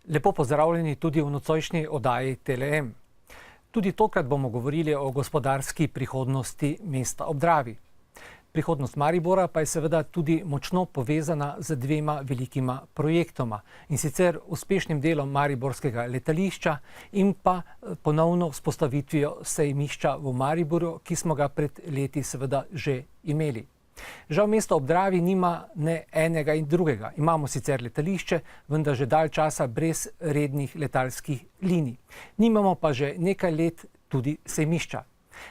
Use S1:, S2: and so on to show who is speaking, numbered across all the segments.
S1: Lepo pozdravljeni tudi v nocojšnji oddaji Tele-M. Tudi tokrat bomo govorili o gospodarski prihodnosti mesta ob Dravi. Prihodnost Maribora pa je seveda tudi močno povezana z dvema velikima projektoma, in sicer uspešnim delom mariborskega letališča in pa ponovno vzpostavitvijo sejmišča v Mariboru, ki smo ga pred leti seveda že imeli. Žal mesto ob Dravi nima ne enega in drugega. Imamo sicer letališče, vendar že dalj časa brez rednih letalskih linij. Nimamo pa že nekaj let tudi sejmišča.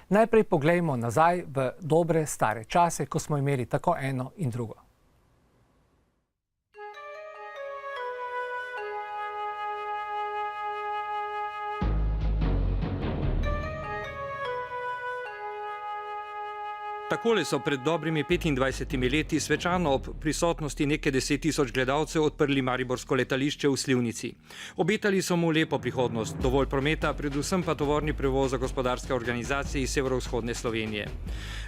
S1: Najprej poglejmo nazaj v dobre stare čase, ko smo imeli tako eno in drugo.
S2: Takole so pred dobrimi 25 leti svečano ob prisotnosti nekaj 10 tisoč gledalcev odprli mariborsko letališče v Slivnici. Obetali so mu lepo prihodnost, dovolj prometa, predvsem pa tovorni prevoz za gospodarske organizacije iz severovzhodne Slovenije.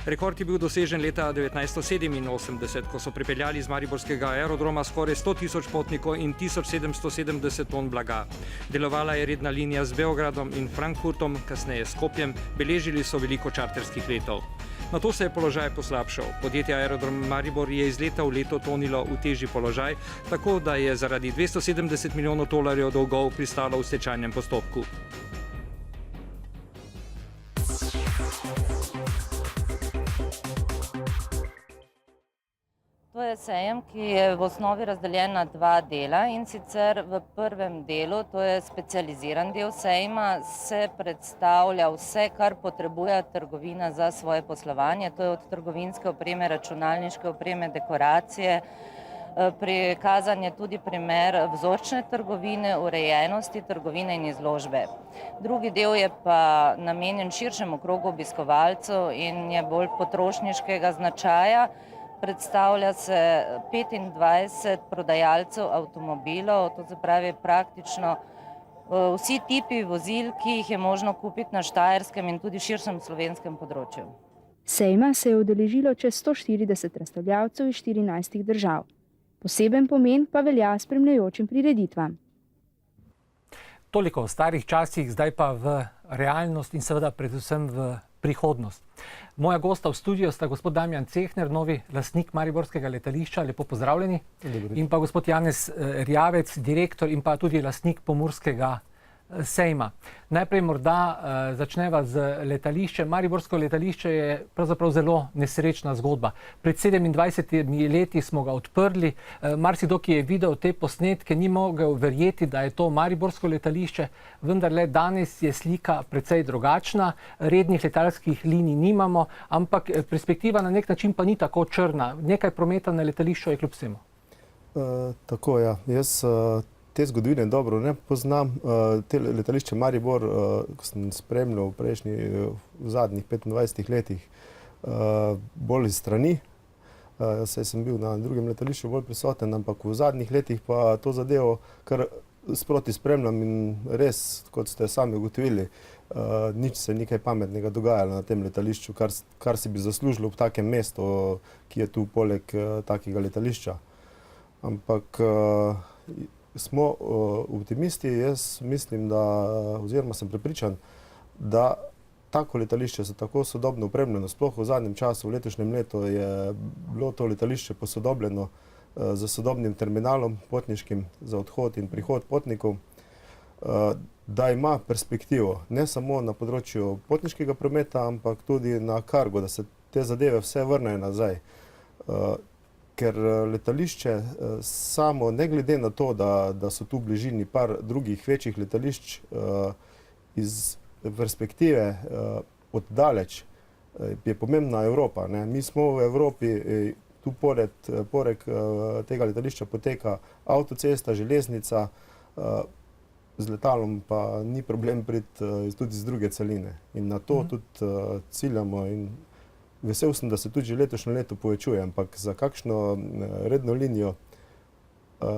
S2: Rekord je bil dosežen leta 1987, ko so pripeljali z mariborskega aerodroma skoraj 100 tisoč potnikov in 1770 ton blaga. Delovala je redna linija z Beogradom in Frankfurtom, kasneje s Skopjem, beležili so veliko čarterskih letov. Nato se je položaj poslabšal. Podjetje Aerodrom Maribor je iz leta v leto tonilo v težji položaj, tako da je zaradi 270 milijonov dolarjev dolgov pristalo v stečajnem postopku.
S3: To je sejem, ki je v osnovi razdeljen na dva dela, in sicer v prvem delu, to je specializiran del sejma, se predstavlja vse, kar potrebuje trgovina za svoje poslovanje. To je od trgovinske opreme, računalniške opreme, dekoracije, prikazan je tudi primer vzorčne trgovine, urejenosti trgovine in izložbe. Drugi del je pa namenjen širšemu krogu obiskovalcev in je bolj potrošniškega značaja. Predstavlja se 25 prodajalcev avtomobilov, to se pravi praktično vsi tipi vozil, ki jih je možno kupiti na štajerskem in tudi širšem slovenskem področju.
S4: Sejma se je udeležilo čez 140 razstavljavcev iz 14 držav. Poseben pomen pa velja spremljajočim prireditvam.
S1: Toliko o starih časih, zdaj pa v realnost in seveda predvsem v prihodnost. Moja gosta v studiu sta gospod Damjan Cehner, novi lastnik mariborskega letališča, lepo pozdravljeni. In pa gospod Janez Erjavec, direktor in pa tudi lastnik pomurskega sejma. Najprej morda začneva z letališčem. Mariborsko letališče je pravzaprav zelo nesrečna zgodba. Pred 27 leti smo ga odprli. Marsikdo, ki je videl te posnetke, ni mogel verjeti, da je to mariborsko letališče, vendar le danes je slika precej drugačna. Rednih letalskih linij nimamo, ampak perspektiva na nek način pa ni tako črna. Nekaj prometa na letališču je kljub vsemu.
S5: Tako, ja. Jaz te zgodovine dobro ne poznam. Te letališče Maribor, ko sem spremljal v zadnjih 25 letih, bolj iz strani. Saj sem bil na drugem letališču bolj prisoten, ampak v zadnjih letih pa to zadevo kar sproti spremljam in res, kot ste sami ugotovili, nič se ni kaj pametnega dogajalo na tem letališču, kar si bi zaslužilo v takem mestu, ki je tu poleg takega letališča. Ampak smo optimisti, jaz mislim, oziroma sem prepričan, da tako letališče se tako sodobno opremljeno, sploh v zadnjem času, v letošnjem letu je bilo to letališče posodobljeno z sodobnim terminalom potniškim za odhod in prihod potnikov, da ima perspektivo ne samo na področju potniškega prometa, ampak tudi na kargo, da se te zadeve vse vrnejo nazaj. Ker letališče samo, ne glede na to, da so tu v bližini par drugih večjih letališč, iz perspektive oddaleč je pomembna Evropa. Mi smo v Evropi, tu poleg tega letališča poteka avtocesta, železnica, z letalom pa ni problem priti tudi z druge celine. In na to tudi ciljamo in vesel sem, da se tudi že letošnje leto povečuje, ampak za kakšno redno linijo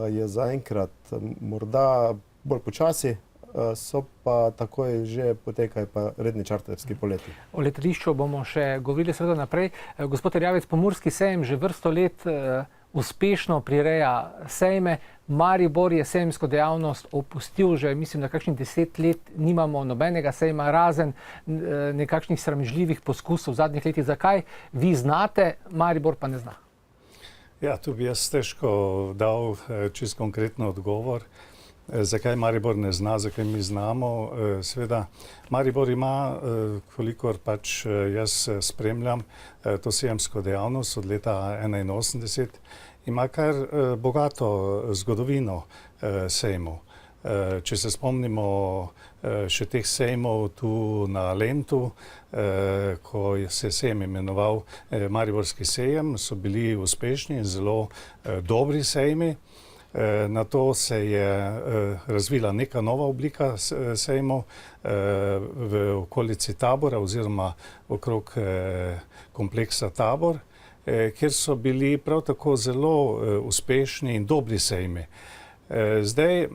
S5: je zaenkrat morda bolj počasi, so pa takoj že potekajo pa redni čarterski poleti.
S1: O letališču bomo še govorili seveda naprej. Gospod Erjavec, pomurski sejem že vrsto let uspešno prireja sejme. Maribor je sejemsko dejavnost opustil že, mislim, da kakšnih 10 let nimamo nobenega sejma, razen nekakšnih sramežljivih poskusov v zadnjih letih. Zakaj vi znate, Maribor pa ne zna?
S6: Ja, tu bi jaz težko dal čisto konkretno odgovor. Zakaj Maribor ne zna, zakaj mi znamo. Seveda, Maribor ima, kolikor pač jaz spremljam to sejemsko dejavnost od leta 1981, ima kar bogato zgodovino sejmov. Če se spomnimo še teh sejmov tu na Lentu, ko se sejem imenoval Mariborski sejem, so bili uspešni in zelo dobri sejmi. Na to se je razvila neka nova oblika sejmov v okolici Tabora oziroma okrog kompleksa Tabor, kjer so bili prav tako zelo uspešni in dobri sejmi. Zdaj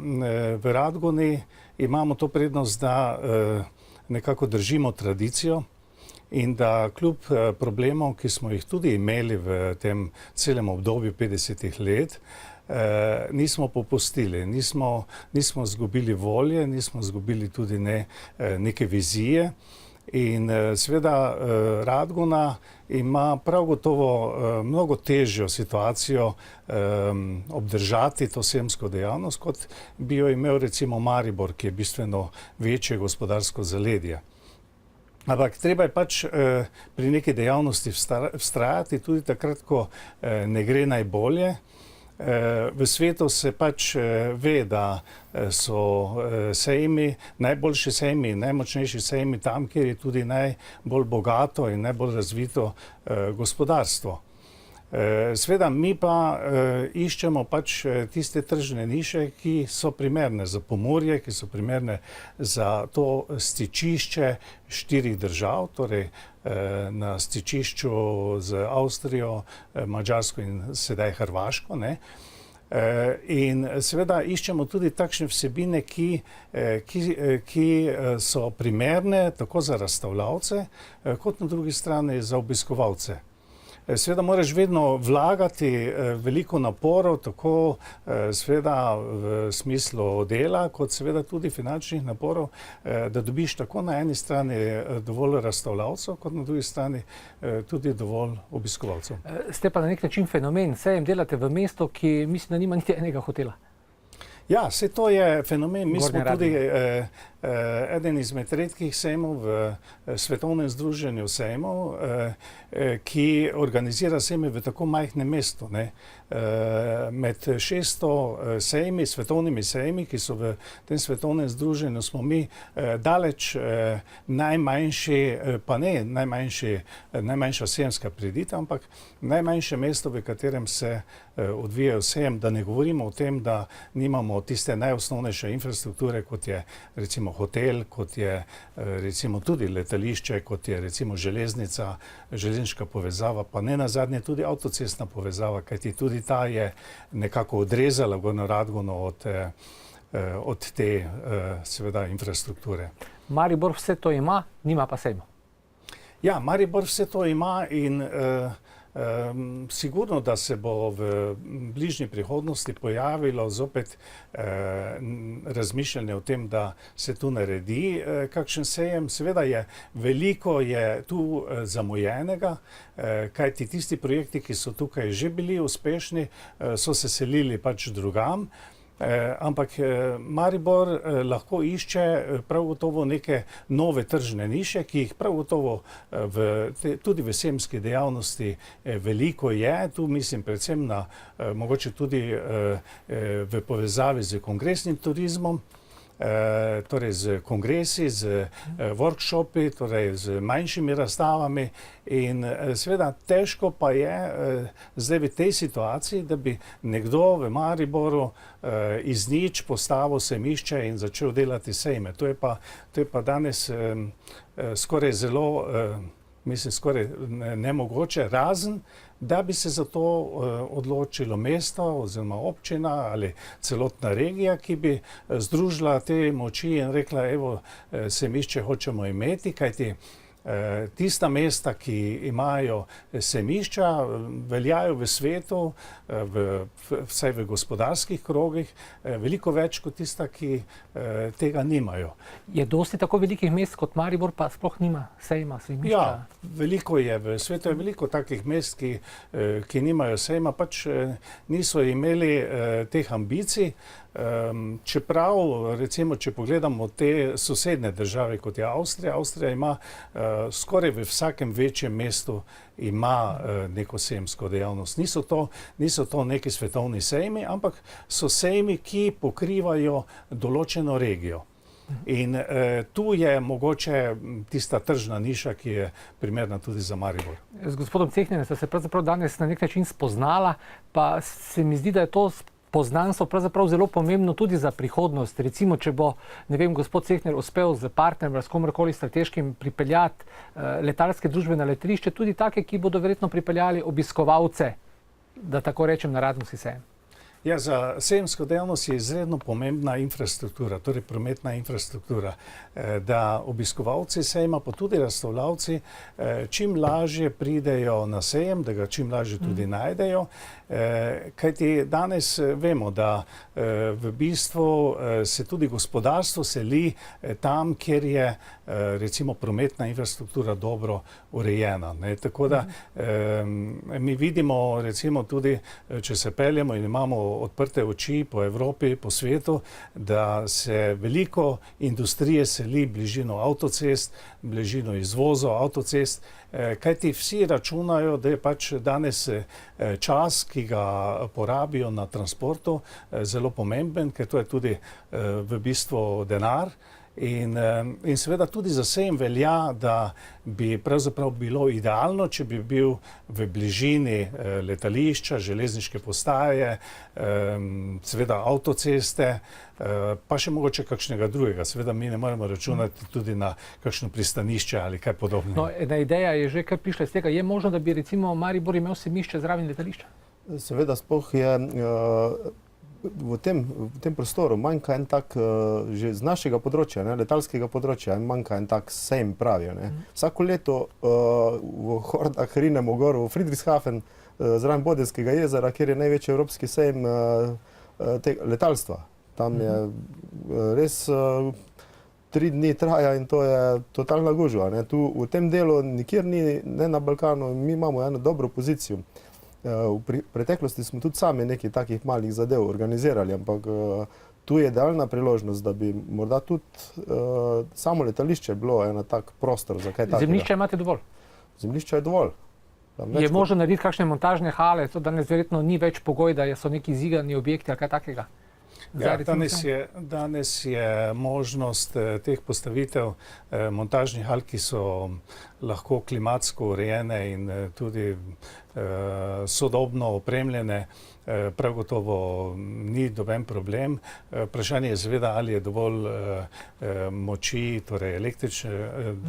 S6: v Radgoni imamo to prednost, da nekako držimo tradicijo in da kljub problemov, ki smo jih tudi imeli v tem celem obdobju 50 let, nismo popustili, nismo izgubili volje, nismo izgubili tudi neke vizije. In seveda Radgona ima prav gotovo mnogo težjo situacijo obdržati to sejemsko dejavnost, kot bi jo imel recimo Maribor, ki je bistveno večje gospodarsko zaledje. Ampak treba je pač pri neki dejavnosti vztrajati tudi takrat, ko ne gre najbolje. V svetu se pač ve, da so sejmi, najboljši sejmi, najmočnejši sejmi tam, kjer je tudi najbolj bogato in najbolj razvito gospodarstvo. Seveda mi pa iščemo pač tiste tržne niše, ki so primerne za Pomurje, ki so primerne za to stičišče 4 držav, torej na stičišču z Avstrijo, Madžarsko in sedaj Hrvaško, ne. In seveda iščemo tudi takšne vsebine, ki so primerne tako za razstavljavce, kot na drugi strani za obiskovalce. Seveda moraš vedno vlagati veliko naporov, tako seveda v smislu dela, kot seveda tudi finančnih naporov, da dobiš tako na eni strani dovolj razstavljavcev, kot na drugi strani tudi dovolj obiskovalcev.
S1: Ste pa na nek način fenomen. Sejem delate v mestu, ki mislim, da nima niti enega hotela.
S6: Ja, vse to je fenomen. Mi smo tudi eden izmed redkih sejmov v Svetovnem združenju sejmov, ki organizira sejme v tako majhnem mestu. Med 600 sejmi, svetovnimi sejmi, ki so v tem svetovnem združenju, smo mi daleč najmanjši, pa ne najmanjša sejemska prireditev, ampak najmanjše mesto, v katerem se odvijajo sejem, da ne govorimo o tem, da nimamo tiste najosnovnejše infrastrukture, kot je recimo hotel, kot je recimo tudi letališče, kot je recimo železnica, železniška povezava, pa ne nazadnje tudi avtocestna povezava, kajti tudi ta je nekako odrezala Gornjo Radgono od te seveda infrastrukture.
S1: Maribor vse to ima, nima pa sejma.
S6: Ja, Maribor vse to ima in sigurno, da se bo v bližnji prihodnosti pojavilo zopet razmišljanje o tem, da se tu naredi kakšen sejem. Seveda je veliko je tu zamujenega, kajti tisti projekti, ki so tukaj že bili uspešni, so se selili pač drugam. Ampak Maribor lahko išče prav gotovo neke nove tržne niše, ki jih prav gotovo tudi v sejemski dejavnosti veliko je. Tu mislim predvsem na mogoče tudi v povezavi z kongresnim turizmom, torej z kongresi, z workshopi, torej z manjšimi razstavami in seveda težko pa je zdaj v tej situaciji, da bi nekdo v Mariboru iz nič postavil sejmišče in začel delati sejme. To je pa danes skoraj zelo, mislim, skoraj nemogoče, razen da bi se za to odločilo mesto oziroma občina ali celotna regija, ki bi združila te moči in rekla, evo, sejmišče hočemo imeti, kajti Tista mesta, ki imajo sejmišča, veljajo v svetu, vsaj v gospodarskih krogih, veliko več kot tista, ki tega nimajo.
S1: Je dosti tako velikih mest kot Maribor, pa sploh nima sejma, sejmišča?
S6: Ja, veliko je. V svetu je veliko takih mest, ki nimajo sejma, pač niso imeli teh ambicij. Čeprav, recimo, če pogledamo te sosednje države, kot je Avstrija, Avstrija ima skoraj v vsakem večjem mestu ima neko sejemsko dejavnost. Niso to neki svetovni sejmi, ampak so sejmi, ki pokrivajo določeno regijo. In tu je mogoče tista tržna niša, ki je primerna tudi za Maribor.
S1: Z gospodom Cehnerjem sta se pravzaprav danes na nek način spoznala, pa se mi zdi, da je to poznanstvo pravzaprav zelo pomembno tudi za prihodnost. Recimo, če bo, ne vem, gospod Cehner uspel z partnerjem, s komorkoli strateškim pripeljati letalske družbe na letališče, tudi take, ki bodo verjetno pripeljali obiskovalce, da tako rečem, na Radgonski sejem.
S6: Ja, za sejemsko dejavnost je izredno pomembna infrastruktura, torej prometna infrastruktura, da obiskovalci sejma, pa tudi razstavljavci, čim lažje pridejo na sejem, da ga čim lažje tudi najdejo. Kajti danes vemo, da v bistvu se tudi gospodarstvo seli tam, kjer je recimo prometna infrastruktura dobro urejena. Tako da mi vidimo recimo tudi, če se peljemo in imamo odprte oči po Evropi, po svetu, da se veliko industrije seli bližino avtocest, bližino izvozov avtocest, kajti vsi računajo, da je pač danes čas, ki ga porabijo na transportu, zelo pomemben, ker to je tudi v bistvu denar. In seveda tudi za sejem velja, da bi pravzaprav bilo idealno, če bi bil v bližini letališča, železniške postaje, seveda avtoceste, pa še mogoče kakšnega drugega. Seveda mi ne moremo računati tudi na kakšno pristanišče ali kaj podobnega.
S1: No, ena ideja je že kar prišla iz tega. Je možno, da bi recimo Maribor imel sejmišče zraven letališča?
S5: Seveda, sploh je v tem prostoru manjka en tak, že z našega področja, letalskega področja, manjka en tak sejem, pravijo. Vsako leto v hordah rinemo gor v Friedrichshafen, zraven Bodenskega jezera, kjer je največji evropski sejem letalstva. Tam je res 3 dni traja in to je totalna gužva. Tu v tem delu nikjer ni, ne na Balkanu, mi imamo eno dobro pozicijo. V preteklosti smo tudi sami nekaj takih malih zadev organizirali, ampak tu je idealna priložnost, da bi morda tudi samo letališče bilo en tak prostor za kaj takega.
S1: Zemljišča imate dovolj?
S5: Zemljišča je dovolj.
S1: Je možno narediti kakšne montažne hale, to danes verjetno ni več pogoj, da so neki zigani objekti ali kaj takega?
S6: Ja, danes je možnost teh postavitev montažnih hal, ki so lahko klimatsko urejene in tudi sodobno opremljene, prav gotovo ni noben problem. Vprašanje je seveda, ali je dovolj moči, torej električne,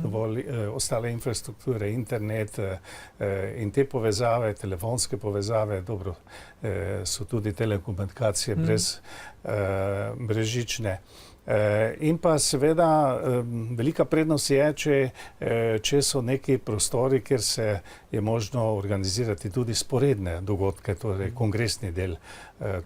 S6: dovolj ostale infrastrukture, internet in te povezave, telefonske povezave, dobro, so tudi telekomunikacije brezžične. In pa seveda velika prednost je, če so neki prostori, kjer se je možno organizirati tudi sporedne dogodke, torej kongresni del.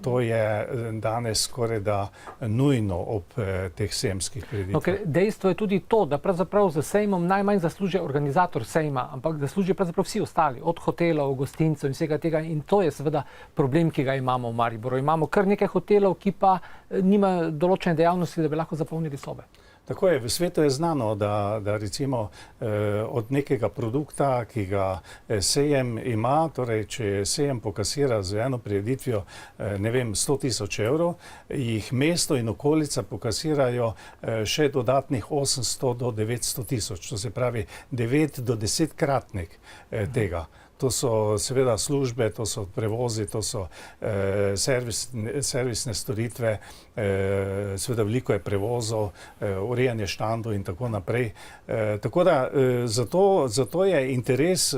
S6: To je danes skoraj da nujno ob teh sejemskih prireditvah.
S1: Dejstvo je tudi to, da pravzaprav za sejmom najmanj zasluži organizator sejma, ampak zaslužijo pravzaprav vsi ostali, od hotelov, gostincev in vsega tega. In to je seveda problem, ki ga imamo v Mariboru. Imamo kar nekaj hotelov, ki pa nima določene dejavnosti, da bi lahko zapolnili sobe.
S6: Tako je, v svetu je znano, da recimo od nekega produkta, ki ga sejem ima, torej če sejem pokasira z eno prireditvijo, ne vem, 100.000 evrov, jih mesto in okolica pokasirajo še dodatnih 800 do 900.000, to se pravi 9 do 10 kratnik tega. To so seveda službe, to so prevozi, to so servisne storitve, seveda veliko je prevozov, urejanje štandov in tako naprej. Tako da zato je interes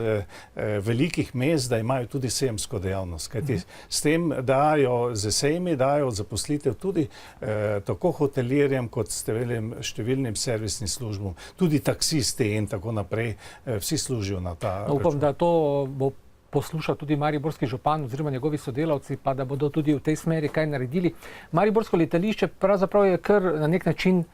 S6: velikih mest, da imajo tudi sejemsko dejavnost, kajti s tem dajo, z sejmi dajo zaposlitev tudi tako hotelirjem kot številnim servisnim službam, tudi taksisti in tako naprej, vsi služijo na ta račun.
S1: Upam, da to bo poslušal tudi mariborski župan oziroma njegovi sodelavci, pa da bodo tudi v tej smeri kaj naredili. Mariborsko letališče pravzaprav je kar na nek način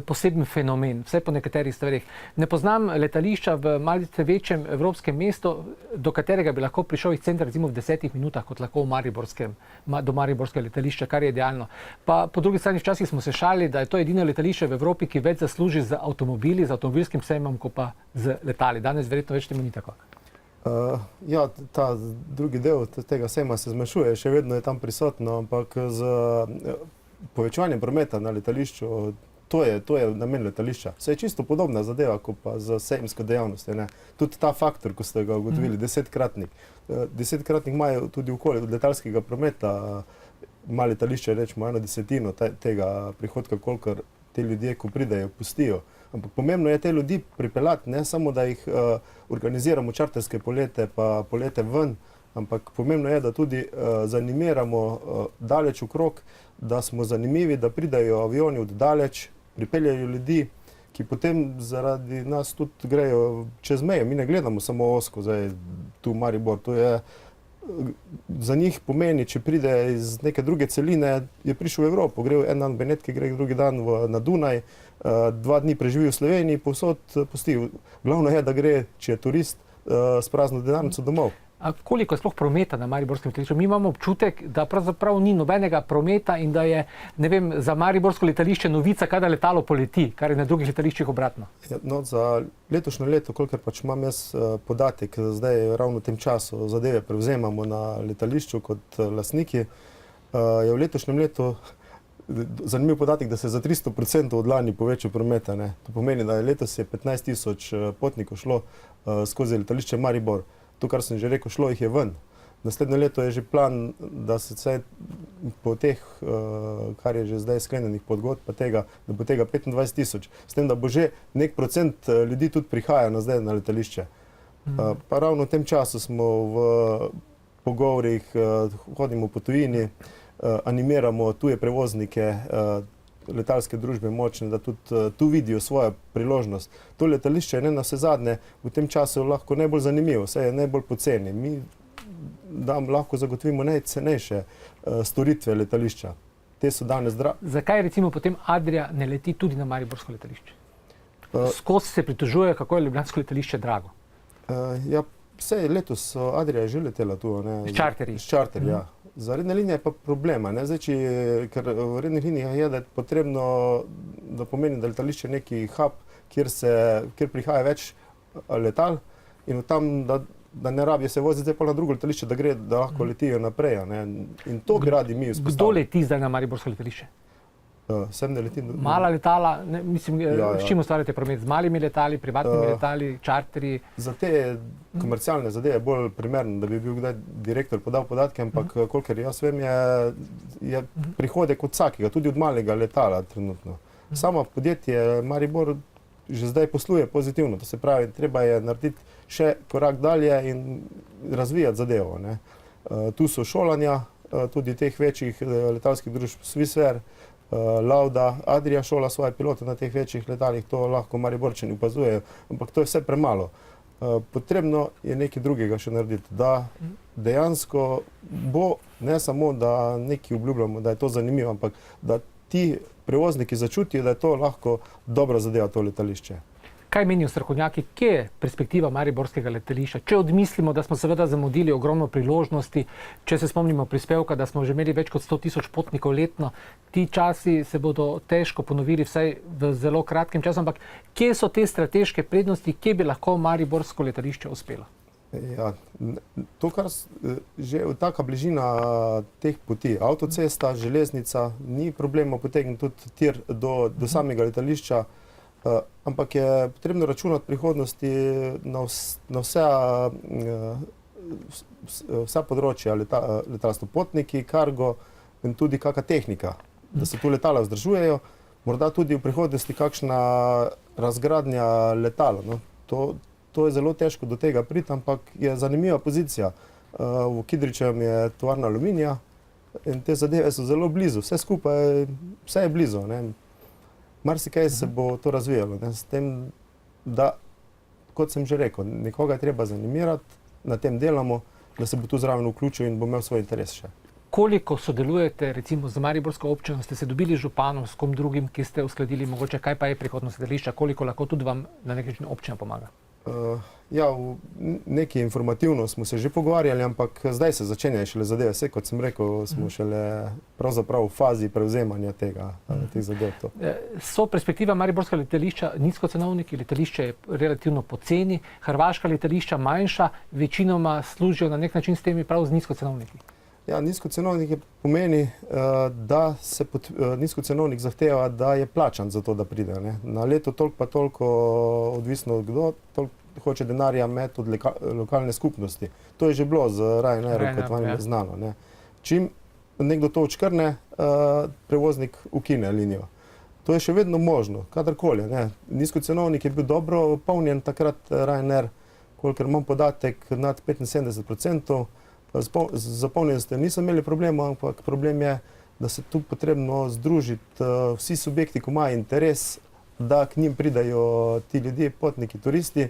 S1: poseben fenomen, vse po nekaterih stvarih. Ne poznam letališča v malce večjem evropskem mestu, do katerega bi lahko prišel iz centra recimo v 10 minutah, kot lahko do mariborskega letališča, kar je idealno. Pa po drugi strani včasih smo se šalili, da je to edino letališče v Evropi, ki več zasluži z avtomobili, z avtomobilskim sejmom, kot pa z letali. Danes verjetno več temu ni tako.
S5: Ja, ta drugi del tega sejma se zmanjšuje, še vedno je tam prisotno, ampak z povečevanjem prometa na letališču, to je namen letališča. Vse je čisto podobna zadeva, kot pa z sejmsko dejavnostjo. Tudi ta faktor, ko ste ga ugotovili, 10-kratnik. 10-kratnik imajo tudi okoli od letalskega prometa, ima letališče, rečemo, 1/10 tega prihodka, kolikor te ljudje, ko pridejo, pustijo. Ampak pomembno je te ljudi pripeljati, ne samo, da jih organiziramo čarterske polete, pa polete ven, ampak pomembno je, da tudi zanimiramo daleč okrog, da smo zanimivi, da pridajo avioni od daleč, pripeljajo ljudi, ki potem zaradi nas tudi grejo čez meje. Mi ne gledamo samo ozko, zdaj tu Maribor, to je za njih pomeni, če pride iz neke druge celine, je prišel v Evropo, gre en dan v Benetke, gre drugi dan na Dunaj, 2 dni preživi v Sloveniji, povsod pusti. Glavno je, da gre, če je turist, s prazno denarnico domov.
S1: A koliko je sploh prometa na mariborskem letališču? Mi imamo občutek, da pravzaprav ni nobenega prometa in da je, ne vem, za mariborsko letališče novica, kada letalo poleti, kar je na drugih letališčih obratno.
S5: No, za letošnje leto, kolikor pač imam jaz podatek, zdaj ravno v tem času zadeve prevzemamo na letališču kot lastniki, je v letošnjem letu zanimiv podatek, da se je za 300% od lani povečal prometa. To pomeni, da je letos 15 000 potnikov šlo skozi letališče Maribor. To, kar sem že rekel, šlo jih je ven. Naslednje leto je že plan, da se vsaj po teh, kar je že zdaj sklenjenih pogodb, da bo tega 25 000. S tem, da bo že nek procent ljudi tudi prihaja zdaj na letališče. Pa ravno v tem času smo v pogovorih, hodimo po tujini, animiramo tuje prevoznike, letalske družbe močne, da tudi tu vidijo svojo priložnost. To letališče je ne na vse zadnje v tem času lahko najbolj zanimivo, vse je najbolj poceni. Mi lahko zagotovimo najcenejše storitve letališča. Te so danes
S1: Zakaj recimo potem Adria ne leti tudi na mariborsko letališče? Skozi se pritožuje, kako je ljubljansko letališče drago.
S5: Ja, vse letos Adria je že letela tu.
S1: S čarterji.
S5: S čarterji, ja. Za redne linije je pa problema, ker v rednih linijah je, da je potrebno, da pomeni, da letališče je neki hub, kjer prihaja več letal in tam, da ne rabijo se voziti zdaj pa na drugo letališče, da lahko letijo naprej. In to bi radi mi vzpostavili.
S1: Kdo leti zdaj na mariborsko letališče?
S5: Sem ne leti.
S1: Mala letala, s čim ustvarjate promet? Z malimi letali, privatnimi letali, čarterji?
S5: Za te komercialne zadeve je bolj primerno, da bi bil kdaj direktor podal podatke, ampak kolikor jaz vem, je prihodek od vsakega, tudi od malega letala trenutno. Samo podjetje Maribor že zdaj posluje pozitivno, to se pravi, treba je narediti še korak dalje in razvijati zadevo. Tu so šolanja, tudi teh večjih letalskih družb, Swissair, Lauda, Adria šola svoje pilote na teh večjih letalih, to lahko Mariborčani opazujejo, ampak to je vse premalo. Potrebno je nekaj drugega še narediti, da dejansko bo, ne samo, da nekaj obljubljamo, da je to zanimivo, ampak da ti prevozniki začutijo, da je to lahko dobra zadeva, to letališče.
S1: Kaj menijo strokovnjaki, kje je perspektiva mariborskega letališča? Če odmislimo, da smo seveda zamudili ogromno priložnosti, če se spomnimo prispevka, da smo že imeli več kot 100 000 potnikov letno, ti časi se bodo težko ponovili vsaj v zelo kratkem času, ampak kje so te strateške prednosti, kje bi lahko mariborsko letališče uspelo?
S5: Ja, to, kar že taka bližina teh poti, avtocesta, železnica, ni problema potegniti tudi tir do samega letališča. Ampak je potrebno računati prihodnosti na vsa področja, letalstvo, potniki, kargo in tudi kakšna tehnika, da se tu letala vzdržujejo, morda tudi v prihodnosti kakšna razgradnja letala. No. To je zelo težko do tega priti, ampak je zanimiva pozicija. V Kidričevem je tovarna aluminija in te zadeve so zelo blizu, vse skupaj, vse je blizu. Marsikaj se bo to razvijalo, s tem, da, kot sem že rekel, nekoga je treba zanimirati, na tem delamo, da se bo tu zraven vključil in bo imel svoj interes še.
S1: Koliko sodelujete recimo z mariborsko občino, ste se dobili z županom, s kom drugim, ki ste uskladili, mogoče kaj pa je prihodnost letališča, koliko lahko tudi vam na nek način občina pomaga?
S5: Ja, nekaj informativno smo se že pogovarjali, ampak zdaj se začenjajo šele zadeve. Vse, kot sem rekel, smo šele pravzaprav v fazi prevzemanja teh zadev.
S1: So perspektiva mariborska letališča nizkocenovniki, letališče je relativno poceni, hrvaška letališča manjša, večinoma služijo na nek način s temi prav z nizkocenovniki.
S5: Ja, nizkocenovnik pomeni, da se nizkocenovnik zahteva, da je plačan za to, da pride. Na leto toliko pa toliko, odvisno od kdo, toliko hoče denarja imeti od lokalne skupnosti. To je že bilo z Ryanairom, kot vam je znano. Čim nekdo to odškrne, prevoznik ukine linijo. To je še vedno možno, kadarkoli. Nizkocenovnik je bil dobro polnjen takrat Ryanair, kolikor imam podatek, nad 75%. Z zapolnjenostjo niso imeli problema, ampak problem je, da se tu potrebno združiti vsi subjekti, ko imajo interes, da k njim pridajo ti ljudje, potniki, turisti,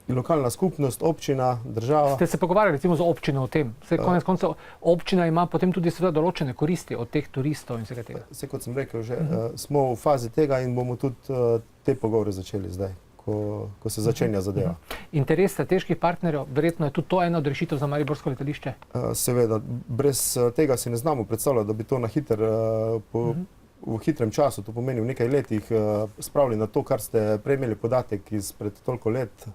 S5: lokalna skupnost, občina, država.
S1: Ste se pogovarjali recimo z občino o tem? Konec koncev občina ima potem tudi seveda določene koristi od teh turistov in vsega tega.
S5: Vse, kot sem rekel, že smo v fazi tega in bomo tudi te pogovore začeli zdaj, ko se začenja zadeva.
S1: Interes strateških partnerjev, verjetno je tudi to ena od rešitev za mariborsko letališče?
S5: Seveda, brez tega si ne znamo predstavljati, da bi to v hitrem času, to pomeni v nekaj letih, spravili na to, kar ste prej imeli podatek izpred toliko let.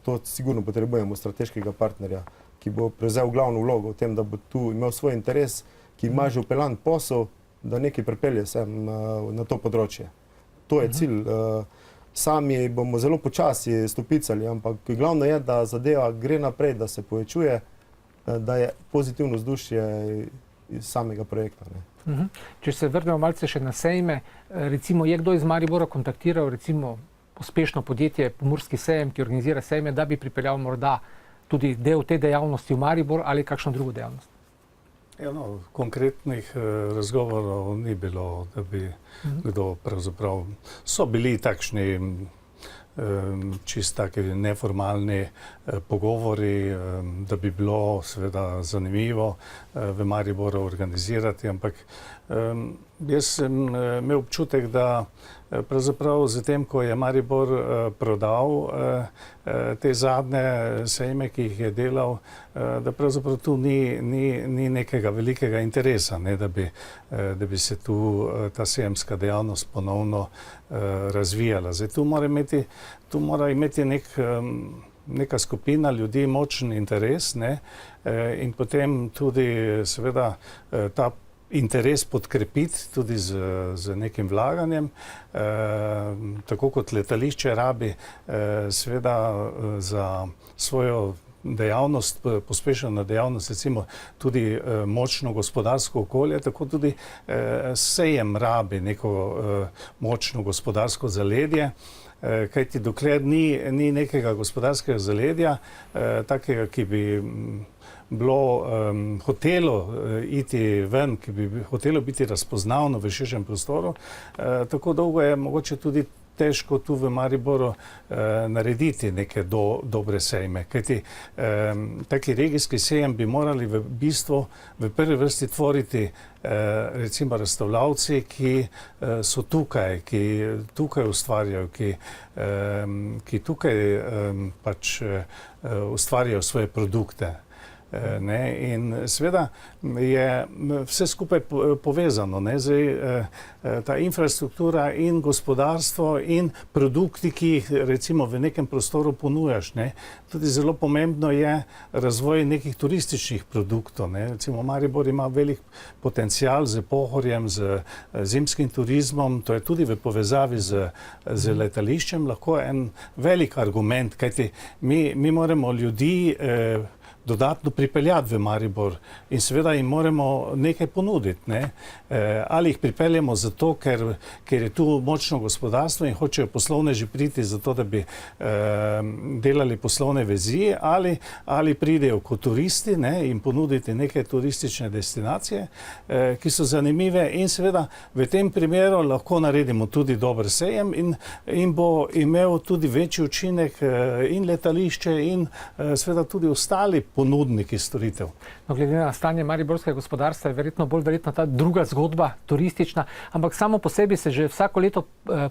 S5: To sigurno potrebujemo strateškega partnerja, ki bo prevzel glavno vlogo v tem, da bo tu imel svoj interes, ki ima že vpeljan posel, da nekaj pripelje sem na to področje. To je cilj. Sami bomo zelo počasi stopicali, ampak glavno je, da zadeva gre naprej, da se povečuje, da je pozitivno vzdušje iz samega projekta.
S1: Če se vrnemo malce še na sejme, recimo je kdo iz Maribora kontaktiral recimo uspešno podjetje Pomurski sejem, ki organizira sejme, da bi pripeljal morda tudi del te dejavnosti v Maribor ali kakšno drugo dejavnost?
S6: Konkretnih razgovorov ni bilo, da bi kdo pravzaprav. So bili takšni čist taki neformalni pogovori, da bi bilo seveda zanimivo v Mariboru organizirati, ampak jaz sem imel občutek, da pravzaprav zatem, ko je Maribor prodal te zadnje sejme, ki jih je delal, da pravzaprav tu ni nekega velikega interesa, da bi se tu ta sejemska dejavnost ponovno razvijala. Zdaj, tu mora imeti neka skupina ljudi močen interes in potem tudi seveda ta interes podkrepiti tudi z nekim vlaganjem, tako kot letališče rabi seveda za svojo dejavnost, pospešeno dejavnost, recimo tudi močno gospodarsko okolje, tako tudi sejem rabi neko močno gospodarsko zaledje, kajti dokler ni nekega gospodarskega zaledja, takega, ki bi hotelo iti ven, ki bi hotelo biti razpoznavno v širšem prostoru, tako dolgo je mogoče tudi težko tu v Mariboru narediti neke dobre sejme. Kajti taki regijski sejem bi morali v bistvu v prvi vrsti tvoriti recimo razstavljavci, ki so tukaj, ki tukaj ustvarjajo, ki tukaj pač ustvarjajo svoje produkte. Ne? In seveda je vse skupaj povezano. Ne? Zdaj, ta infrastruktura in gospodarstvo in produkti, ki jih recimo v nekem prostoru ponujaš. Ne? Tudi zelo pomembno je razvoj nekih turističnih produktov. Ne? Recimo Maribor ima velik potencial z Pohorjem, z zimskim turizmom, to je tudi v povezavi z letališčem lahko en velik argument, kajti mi moramo ljudi dodatno pripeljati v Maribor in seveda jim moramo nekaj ponuditi. Ne? Ali jih pripeljemo zato, ker je tu močno gospodarstvo in hočejo poslovneži priti zato, da bi delali poslovne vezi, ali pridejo kot turisti, ne? In ponuditi neke turistične destinacije, ki so zanimive in seveda v tem primeru lahko naredimo tudi dober sejem in bo imel tudi večji učinek in letališče in seveda tudi ostali ponudniki storitev.
S1: No, glede na stanje mariborskega gospodarstva je verjetno ta druga zgodba, turistična, ampak samo po sebi se že vsako leto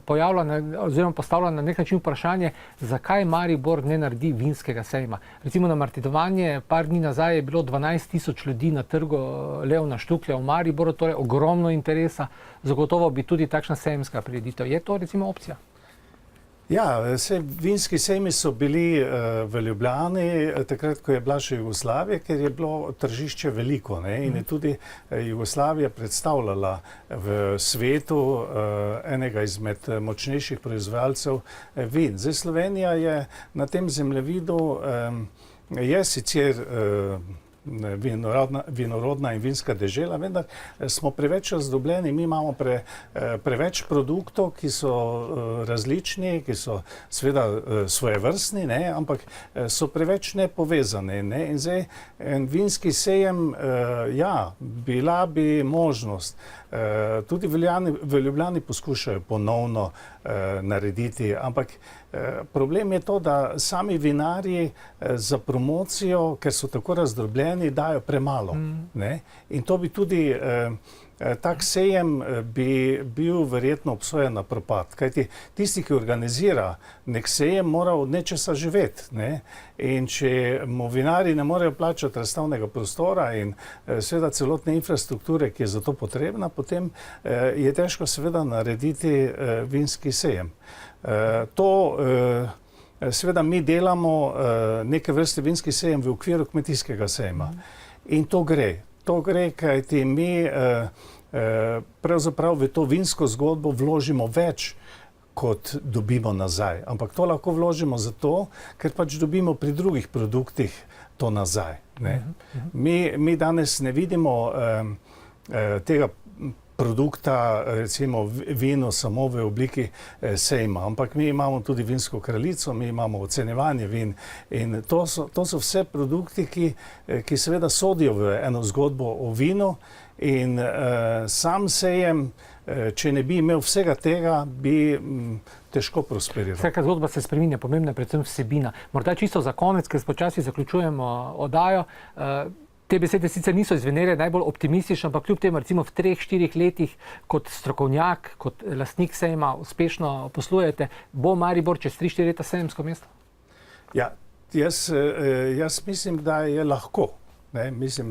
S1: pojavlja oziroma postavlja na nek način vprašanje, zakaj Maribor ne naredi vinskega sejma. Recimo na Martinovanje par dni nazaj je bilo 12.000 ljudi na trgu Leona Štuklja v Mariboru, torej ogromno interesa, zagotovo bi tudi takšna sejemska prireditev. Je to recimo opcija?
S6: Ja, vse vinski sejmi so bili v Ljubljani, takrat, ko je bila še Jugoslavija, ker je bilo tržišče veliko, ne? In je tudi Jugoslavija predstavljala v svetu enega izmed močnejših proizvajalcev vin. Zdaj Slovenija je na tem zemljevidu, je sicer vinorodna in vinska dežela, vendar smo preveč razdrobljeni, mi imamo preveč produktov, ki so različni, ki so seveda svojevrstni, ne, ampak so preveč nepovezani. Ne. In zdaj en vinski sejem, ja, bila bi možnost. Tudi v Ljubljani poskušajo ponovno narediti, ampak problem je to, da sami vinarji za promocijo, ker so tako razdrobljeni, dajo premalo. Ne? In to bi tudi, tak sejem bi bil verjetno obsojen na propad. Kajti tisti, ki organizira nek sejem, mora od nečesa živeti. Ne? In če mu vinarji ne morejo plačati razstavnega prostora in seveda celotne infrastrukture, ki je za to potrebna, potem je težko seveda narediti vinski sejem. To seveda mi delamo neke vrste vinski sejem v okviru kmetijskega sejma. In to gre. To gre, kajti mi pravzaprav v to vinsko zgodbo vložimo več, kot dobimo nazaj. Ampak to lahko vložimo zato, ker pač dobimo pri drugih produktih to nazaj. Ne? Mi danes ne vidimo tega produkta, recimo vino samo v obliki sejma, ampak mi imamo tudi vinsko kraljico, mi imamo ocenjevanje vin in to so vse produkti, ki seveda sodijo v eno zgodbo o vinu in sam sejem, če ne bi imel vsega tega, bi težko prosperiral.
S1: Vsaka zgodba se spreminja, pomembna je predvsem vsebina. Morda čisto za konec, ker počasi zaključujemo oddajo. Te besede sicer niso izvenele najbolj optimistično, ampak kljub temu recimo v 3-4 letih kot strokovnjak, kot lastnik sejma uspešno poslujete, bo Maribor čez 3-4 leta sejemsko mesto?
S6: Ja, jaz mislim, da je lahko. Ne, mislim,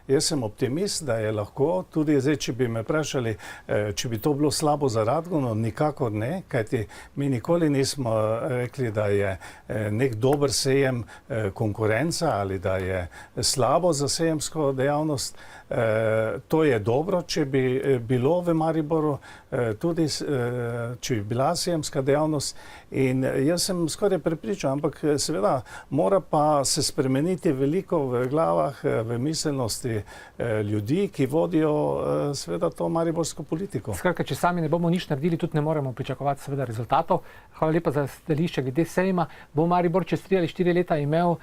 S6: jaz sem optimist, da je lahko. Tudi zdaj, če bi me vprašali, če bi to bilo slabo za Radgono, nikakor ne, kajti mi nikoli nismo rekli, da je nek dober sejem konkurenca ali da je slabo za sejemsko dejavnost. To je dobro, če bi bilo v Mariboru, tudi če bi bila sejemska dejavnost. In jaz sem skoraj prepričan, ampak seveda mora pa se spremeniti veliko v glavah, v miselnosti ljudi, ki vodijo seveda to mariborsko politiko.
S1: Skratka, če sami ne bomo nič naredili, tudi ne moremo pričakovati seveda rezultatov. Hvala lepa za stališče glede sejma. Bo Maribor čez 3 ali 4 leta imel,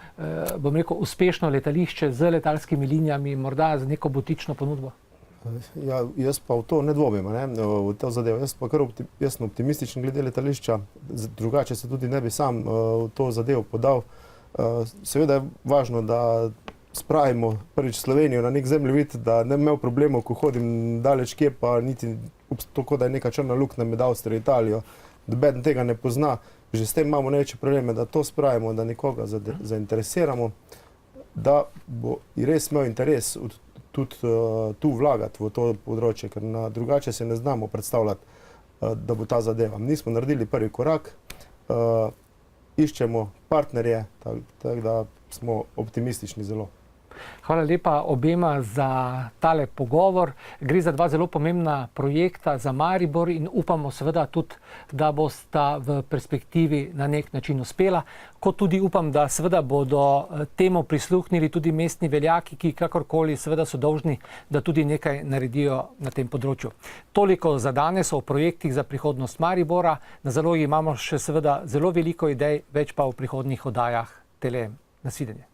S1: bom rekel, uspešno letališče z letalskimi linijami, morda z neko butično ponudbo?
S5: Ja, jaz pa v to ne dvomim, v to zadevo. Jaz sem optimističen glede letališča, drugače se tudi ne bi sam v to zadevo podal. Seveda je važno, da spravimo prvič Slovenijo na nek zemljevid, da ne bi imel problemov, ko hodim daleč kje, pa niti tako, da je neka črna luknja med Avstrijo in Italijo, noben tega ne pozna. Že s tem imamo največje probleme, da to spravimo, da nekoga zainteresiramo. da bo res imel interes tudi tu vlagati v to področje, ker drugače se ne znamo predstavljati, da bo ta zadeva. Mi smo naredili prvi korak, iščemo partnerje, tako da smo optimistični zelo.
S1: Hvala lepa obema za tale pogovor. Gre za dva zelo pomembna projekta za Maribor in upamo seveda tudi, da bosta v perspektivi na nek način uspela. Kot tudi upam, da seveda bodo temu prisluhnili tudi mestni veljaki, ki kakorkoli seveda so dolžni, da tudi nekaj naredijo na tem področju. Toliko za danes o projektih za prihodnost Maribora. Na zalogi imamo še seveda zelo veliko idej, več pa v prihodnjih oddajah TLM. Nasvidenje.